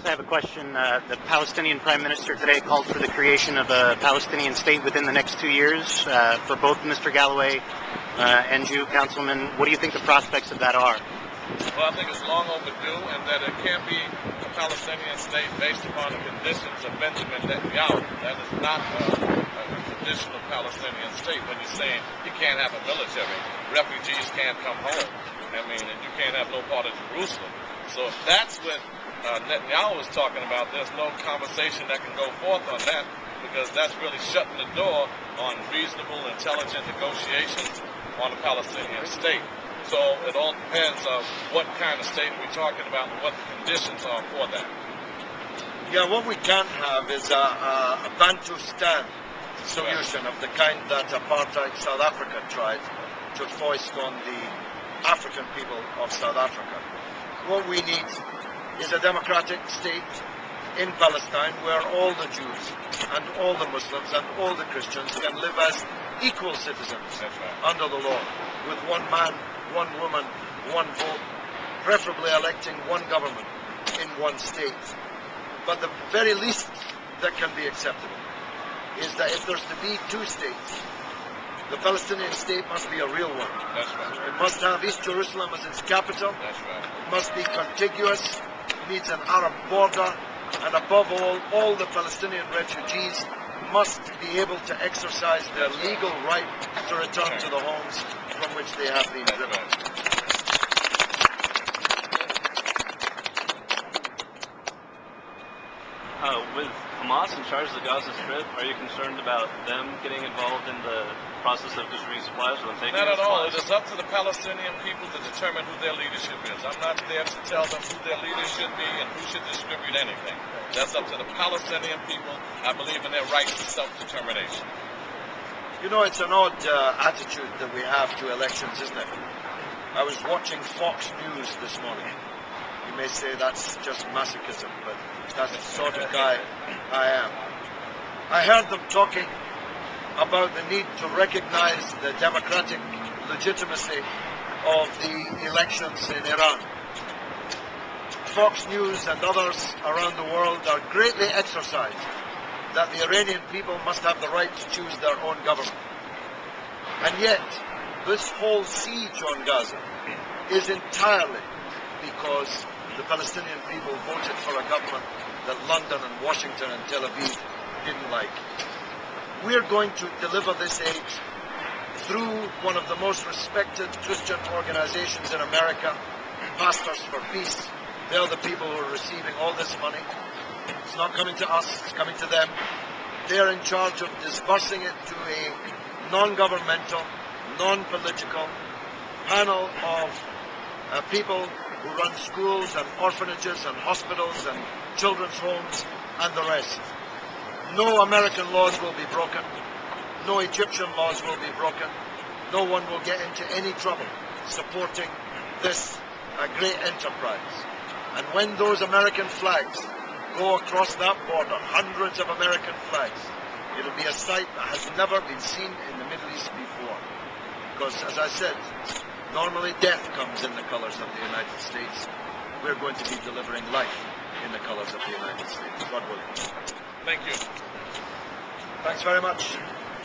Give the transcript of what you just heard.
I have a question. The Palestinian Prime Minister today called for the creation of a Palestinian state within the next 2 years. For both Mr. Galloway and you, Councilman, what do you think the prospects of that are? Well, I think it's long overdue, and that it can't be a Palestinian state based upon the conditions of Benjamin Netanyahu. That is not a traditional Palestinian state when you're saying you can't have a military, refugees can't come home. I mean, and you can't have no part of Jerusalem. So if that's what Netanyahu is talking about, there's no conversation that can go forth on that, because that's really shutting the door on reasonable, intelligent negotiations on a Palestinian state. So it all depends on what kind of state we're talking about and what the conditions are for that. Yeah, what we can't have is a Bantustan solution of the kind that apartheid South Africa tried to foist on the African people of South Africa. What we need is a democratic state in Palestine where all the Jews and all the Muslims and all the Christians can live as equal citizens under the law, with one man, one woman, one vote, preferably electing one government in one state. But the very least that can be acceptable is that if there's to be two states, the Palestinian state must be a real one. That's right. It must have East Jerusalem as its capital. That's right. It must be contiguous. It needs an Arab border. And above all the Palestinian refugees must be able to exercise their legal right to return to the homes from which they have been driven. With Hamas in charge of the Gaza Strip, are you concerned about them getting involved in the process of distributing supplies or them taking Not at all. It supplies? is up to the Palestinian people to determine who their leadership is. I'm not there to tell them who their leaders should be and who should distribute anything. That's up to the Palestinian people. I believe in their right to self-determination. You know, it's an odd attitude that we have to elections, isn't it? I was watching Fox News this morning. You may say that's just masochism, but that's the sort of guy I am. I heard them talking about the need to recognize the democratic legitimacy of the elections in Iran. Fox News and others around the world are greatly exercised that the Iranian people must have the right to choose their own government. And yet, this whole siege on Gaza is entirely because the Palestinian people voted for a government that London and Washington and Tel Aviv didn't like. We're going to deliver this aid through one of the most respected Christian organizations in America, Pastors for Peace. They're the people who are receiving all this money. It's not coming to us, it's coming to them. They're in charge of disbursing it to a non-governmental, non-political panel of people who run schools and orphanages and hospitals and children's homes and the rest. No American laws will be broken. No Egyptian laws will be broken. No one will get into any trouble supporting this great enterprise. And when those American flags go across that border, hundreds of American flags, it'll be a sight that has never been seen in the Middle East before. Because, as I said, normally death comes in the colors of the United States. We're going to be delivering life in the colors of the United States. God willing. Thank you. Thanks very much.